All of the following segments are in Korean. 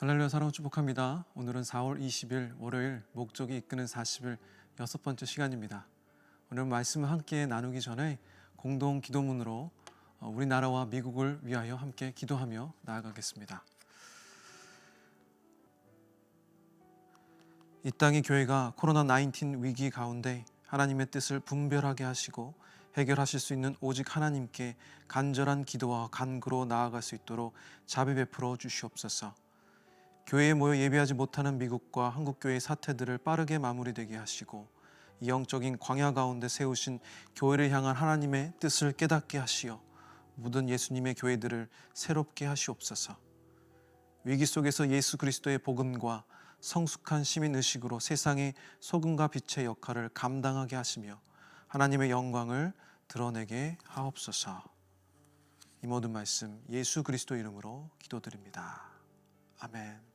할렐루야, 사랑을 축복합니다. 오늘은 4월 20일 월요일 목적이 이끄는 40일 6번째 시간입니다. 오늘 말씀을 함께 나누기 전에 공동 기도문으로 우리나라와 미국을 위하여 함께 기도하며 나아가겠습니다. 이 땅의 교회가 코로나19 위기 가운데 하나님의 뜻을 분별하게 하시고 해결하실 수 있는 오직 하나님께 간절한 기도와 간구로 나아갈 수 있도록 자비 베풀어 주시옵소서. 교회에 모여 예배하지 못하는 미국과 한국교회의 사태들을 빠르게 마무리되게 하시고 이 영적인 광야 가운데 세우신 교회를 향한 하나님의 뜻을 깨닫게 하시어 묻은 예수님의 교회들을 새롭게 하시옵소서. 위기 속에서 예수 그리스도의 복음과 성숙한 시민의식으로 세상의 소금과 빛의 역할을 감당하게 하시며 하나님의 영광을 드러내게 하옵소서. 이 모든 말씀 예수 그리스도 이름으로 기도드립니다. 아멘.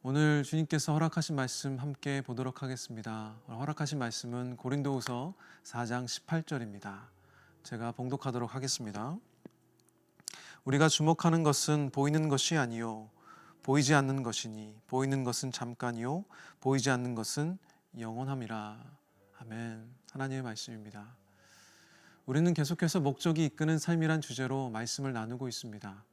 오늘 주님께서 허락하신 말씀 함께 보도록 하겠습니다. 허락하신 말씀은 고린도후서 4장 18절입니다. 제가 봉독하도록 하겠습니다. 우리가 주목하는 것은 보이는 것이 아니요 보이지 않는 것이니 보이는 것은 잠깐이요 보이지 않는 것은 영원함이라. 아멘. 하나님의 말씀입니다. 우리는 계속해서 목적이 이끄는 삶이란 주제로 말씀을 나누고 있습니다.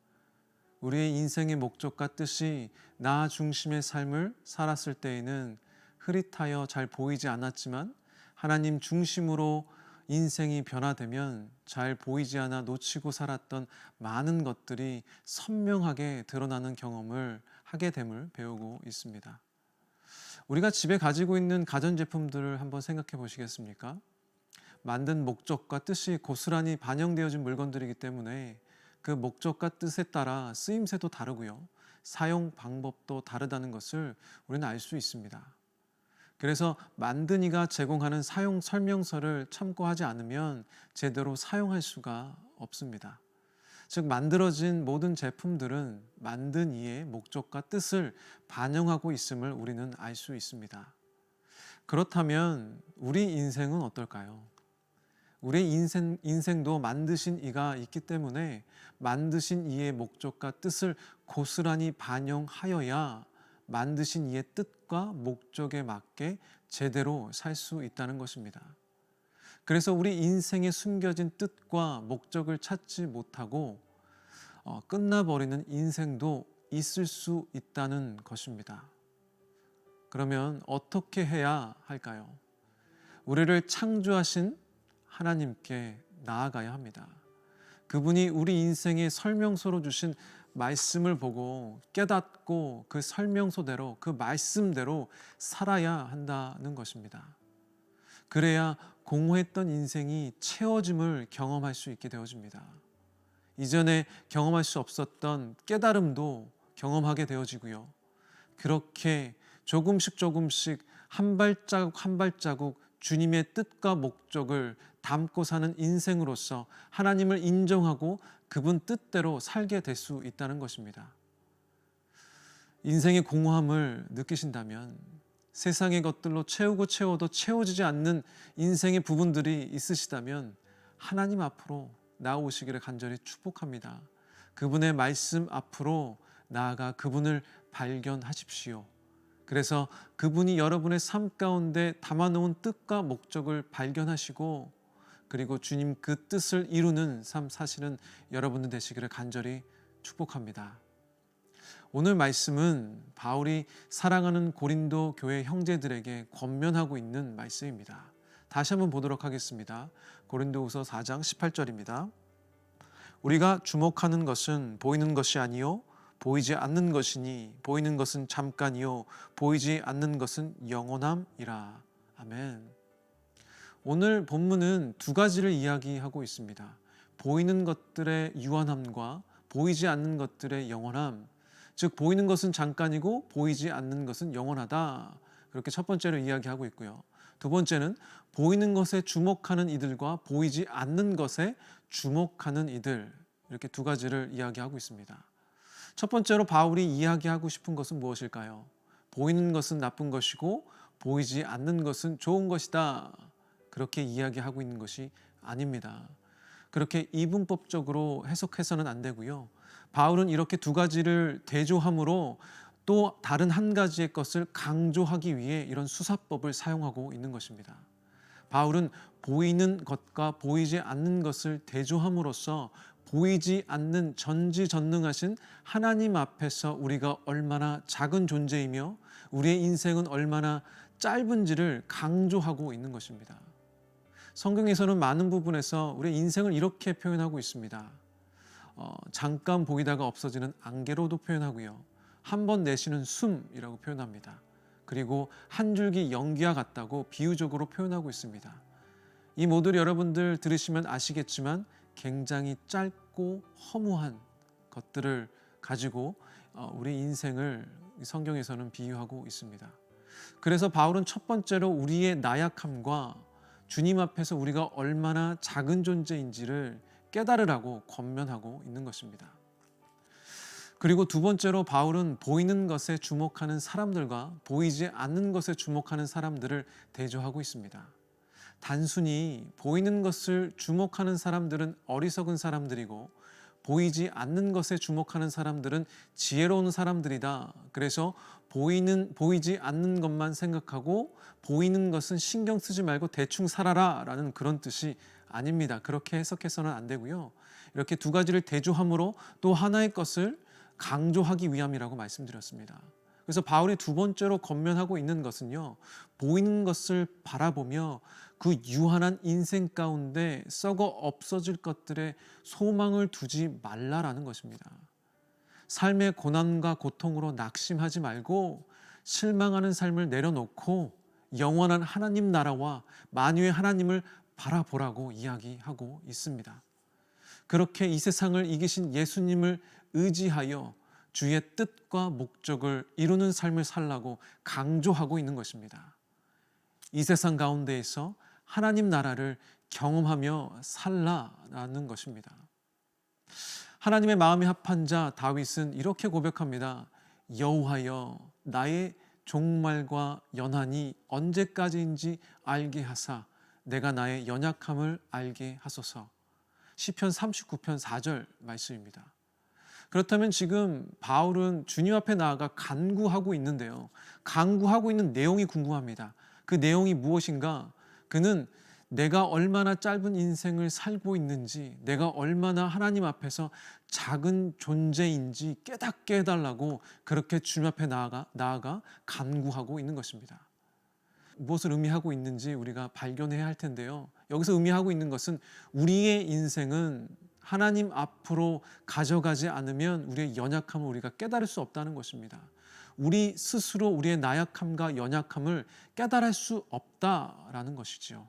우리의 인생의 목적과 뜻이 나 중심의 삶을 살았을 때에는 흐릿하여 잘 보이지 않았지만 하나님 중심으로 인생이 변화되면 잘 보이지 않아 놓치고 살았던 많은 것들이 선명하게 드러나는 경험을 하게 됨을 배우고 있습니다. 우리가 집에 가지고 있는 가전제품들을 한번 생각해 보시겠습니까? 만든 목적과 뜻이 고스란히 반영되어진 물건들이기 때문에 그 목적과 뜻에 따라 쓰임새도 다르고요. 사용 방법도 다르다는 것을 우리는 알 수 있습니다. 그래서 만든 이가 제공하는 사용 설명서를 참고하지 않으면 제대로 사용할 수가 없습니다. 즉 만들어진 모든 제품들은 만든 이의 목적과 뜻을 반영하고 있음을 우리는 알 수 있습니다. 그렇다면 우리 인생은 어떨까요? 우리 인생도 만드신 이가 있기 때문에 만드신 이의 목적과 뜻을 고스란히 반영하여야 만드신 이의 뜻과 목적에 맞게 제대로 살 수 있다는 것입니다. 그래서 우리 인생에 숨겨진 뜻과 목적을 찾지 못하고 끝나버리는 인생도 있을 수 있다는 것입니다. 그러면 어떻게 해야 할까요? 우리를 창조하신 하나님께 나아가야 합니다. 그분이 우리 인생의 설명서로 주신 말씀을 보고 깨닫고 그 설명서대로 그 말씀대로 살아야 한다는 것입니다. 그래야 공허했던 인생이 채워짐을 경험할 수 있게 되어집니다. 이전에 경험할 수 없었던 깨달음도 경험하게 되어지고요. 그렇게 조금씩 한 발자국 한 발자국 주님의 뜻과 목적을 담고 사는 인생으로서 하나님을 인정하고 그분 뜻대로 살게 될 수 있다는 것입니다. 인생의 공허함을 느끼신다면 세상의 것들로 채워도 채워지지 않는 인생의 부분들이 있으시다면 하나님 앞으로 나오시기를 간절히 축복합니다. 그분의 말씀 앞으로 나아가 그분을 발견하십시오. 그래서 그분이 여러분의 삶 가운데 담아놓은 뜻과 목적을 발견하시고 그리고 주님 그 뜻을 이루는 삶 사시는 여러분들 되시기를 간절히 축복합니다. 오늘 말씀은 바울이 사랑하는 고린도 교회 형제들에게 권면하고 있는 말씀입니다. 다시 한번 보도록 하겠습니다. 고린도후서 4장 18절입니다. 우리가 주목하는 것은 보이는 것이 아니요 보이지 않는 것이니 보이는 것은 잠깐이요 보이지 않는 것은 영원함이라. 아멘. 오늘 본문은 두 가지를 이야기하고 있습니다. 보이는 것들의 유한함과 보이지 않는 것들의 영원함. 즉 보이는 것은 잠깐이고 보이지 않는 것은 영원하다. 그렇게 첫 번째로 이야기하고 있고요. 두 번째는 보이는 것에 주목하는 이들과 보이지 않는 것에 주목하는 이들. 이렇게 두 가지를 이야기하고 있습니다. 첫 번째로 바울이 이야기하고 싶은 것은 무엇일까요? 보이는 것은 나쁜 것이고 보이지 않는 것은 좋은 것이다. 그렇게 이야기하고 있는 것이 아닙니다. 그렇게 이분법적으로 해석해서는 안 되고요. 바울은 이렇게 두 가지를 대조함으로 또 다른 한 가지의 것을 강조하기 위해 이런 수사법을 사용하고 있는 것입니다. 바울은 보이는 것과 보이지 않는 것을 대조함으로써 보이지 않는 전지전능하신 하나님 앞에서 우리가 얼마나 작은 존재이며 우리의 인생은 얼마나 짧은지를 강조하고 있는 것입니다. 성경에서는 많은 부분에서 우리의 인생을 이렇게 표현하고 있습니다. 잠깐 보이다가 없어지는 안개로도 표현하고요. 한 번 내쉬는 숨이라고 표현합니다. 그리고 한 줄기 연기와 같다고 비유적으로 표현하고 있습니다. 이 모두 여러분들 들으시면 아시겠지만 굉장히 짧고 허무한 것들을 가지고 우리 인생을 성경에서는 비유하고 있습니다. 그래서 바울은 첫 번째로 우리의 나약함과 주님 앞에서 우리가 얼마나 작은 존재인지를 깨달으라고 권면하고 있는 것입니다. 그리고 두 번째로 바울은 보이는 것에 주목하는 사람들과 보이지 않는 것에 주목하는 사람들을 대조하고 있습니다. 단순히 보이는 것을 주목하는 사람들은 어리석은 사람들이고 보이지 않는 것에 주목하는 사람들은 지혜로운 사람들이다. 그래서 보이지 않는 것만 생각하고 보이는 것은 신경 쓰지 말고 대충 살아라 라는 그런 뜻이 아닙니다. 그렇게 해석해서는 안 되고요. 이렇게 두 가지를 대조함으로 또 하나의 것을 강조하기 위함이라고 말씀드렸습니다. 그래서 바울이 두 번째로 권면하고 있는 것은요, 보이는 것을 바라보며 그 유한한 인생 가운데 썩어 없어질 것들에 소망을 두지 말라라는 것입니다. 삶의 고난과 고통으로 낙심하지 말고 실망하는 삶을 내려놓고 영원한 하나님 나라와 만유의 하나님을 바라보라고 이야기하고 있습니다. 그렇게 이 세상을 이기신 예수님을 의지하여 주의 뜻과 목적을 이루는 삶을 살라고 강조하고 있는 것입니다. 이 세상 가운데에서 하나님 나라를 경험하며 살라라는 것입니다. 하나님의 마음에 합한 자 다윗은 이렇게 고백합니다. 여호와여 나의 종말과 연한이 언제까지인지 알게 하사 내가 나의 연약함을 알게 하소서. 시편 39편 4절 말씀입니다. 그렇다면 지금 바울은 주님 앞에 나아가 간구하고 있는데요. 간구하고 있는 내용이 궁금합니다. 그 내용이 무엇인가? 그는 내가 얼마나 짧은 인생을 살고 있는지, 내가 얼마나 하나님 앞에서 작은 존재인지 깨닫게 해달라고 그렇게 주님 앞에 나아가 간구하고 있는 것입니다. 무엇을 의미하고 있는지 우리가 발견해야 할 텐데요. 여기서 의미하고 있는 것은 우리의 인생은 하나님 앞으로 가져가지 않으면 우리의 연약함을 우리가 깨달을 수 없다는 것입니다. 우리 스스로 우리의 나약함과 연약함을 깨달을 수 없다라는 것이지요.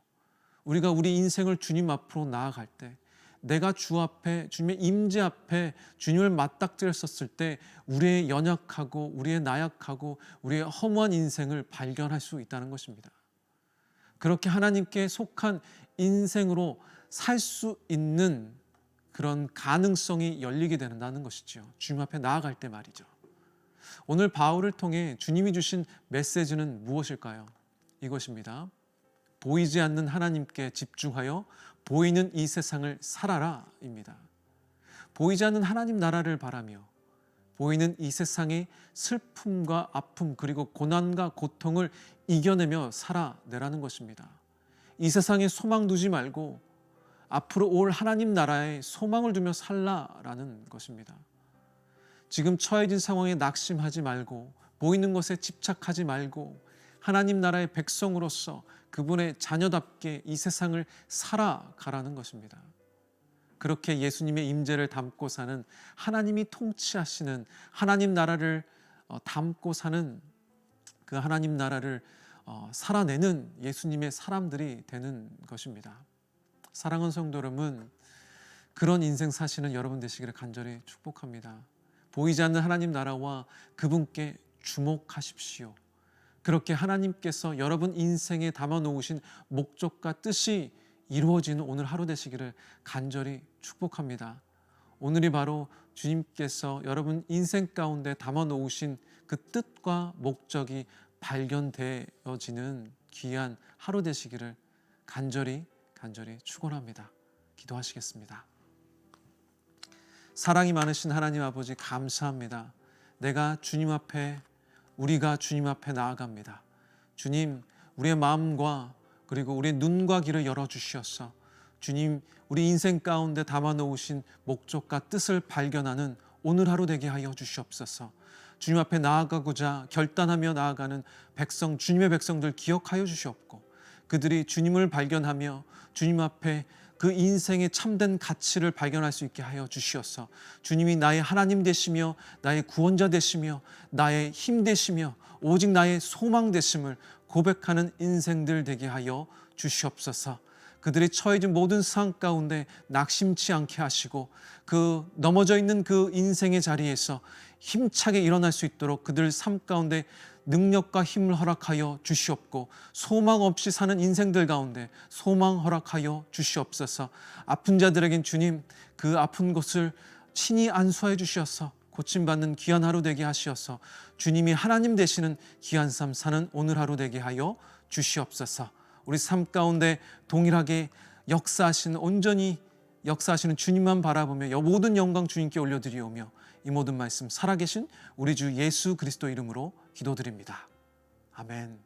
우리가 우리 인생을 주님 앞으로 나아갈 때 내가 주 앞에 주님의 임재 앞에 주님을 맞닥뜨렸었을 때 우리의 연약하고 우리의 나약하고 우리의 허무한 인생을 발견할 수 있다는 것입니다. 그렇게 하나님께 속한 인생으로 살 수 있는 그런 가능성이 열리게 된다는 것이죠. 주님 앞에 나아갈 때 말이죠. 오늘 바울을 통해 주님이 주신 메시지는 무엇일까요? 이것입니다. 보이지 않는 하나님께 집중하여 보이는 이 세상을 살아라입니다. 보이지 않는 하나님 나라를 바라며 보이는 이 세상의 슬픔과 아픔 그리고 고난과 고통을 이겨내며 살아내라는 것입니다. 이 세상에 소망 두지 말고 앞으로 올 하나님 나라에 소망을 두며 살라라는 것입니다. 지금 처해진 상황에 낙심하지 말고 보이는 것에 집착하지 말고 하나님 나라의 백성으로서 그분의 자녀답게 이 세상을 살아가라는 것입니다. 그렇게 예수님의 임재를 담고 사는 하나님이 통치하시는 하나님 나라를 담고 사는 그 하나님 나라를 살아내는 예수님의 사람들이 되는 것입니다. 사랑하는 성도 여러분, 그런 인생 사시는 여러분 되시기를 간절히 축복합니다. 보이지 않는 하나님 나라와 그분께 주목하십시오. 그렇게 하나님께서 여러분 인생에 담아놓으신 목적과 뜻이 이루어지는 오늘 하루 되시기를 간절히 축복합니다. 오늘이 바로 주님께서 여러분 인생 가운데 담아놓으신 그 뜻과 목적이 발견되어지는 귀한 하루 되시기를 간절히 축원합니다. 기도하시겠습니다. 사랑이 많으신 하나님 아버지 감사합니다. 내가 주님 앞에, 우리가 주님 앞에 나아갑니다. 주님, 우리의 마음과 그리고 우리의 눈과 귀를 열어주시옵소서. 주님, 우리 인생 가운데 담아놓으신 목적과 뜻을 발견하는 오늘 하루 되게 하여 주시옵소서. 주님 앞에 나아가고자 결단하며 나아가는 백성, 주님의 백성들 기억하여 주시옵고, 그들이 주님을 발견하며 주님 앞에 그 인생의 참된 가치를 발견할 수 있게 하여 주시옵소서. 주님이 나의 하나님 되시며 나의 구원자 되시며 나의 힘 되시며 오직 나의 소망 되심을 고백하는 인생들 되게 하여 주시옵소서. 그들이 처해진 모든 상황 가운데 낙심치 않게 하시고 그 넘어져 있는 그 인생의 자리에서 힘차게 일어날 수 있도록 그들 삶 가운데 능력과 힘을 허락하여 주시옵고, 소망 없이 사는 인생들 가운데 소망 허락하여 주시옵소서. 아픈 자들에겐 주님 그 아픈 곳을 친히 안수하여 주시옵소서. 고침받는 귀한 하루 되게 하시옵소서. 주님이 하나님 되시는 귀한 삶 사는 오늘 하루 되게 하여 주시옵소서. 우리 삶 가운데 동일하게 역사하시는, 온전히 역사하시는 주님만 바라보며 모든 영광 주님께 올려드리오며 이 모든 말씀 살아계신 우리 주 예수 그리스도 이름으로 기도드립니다. 아멘.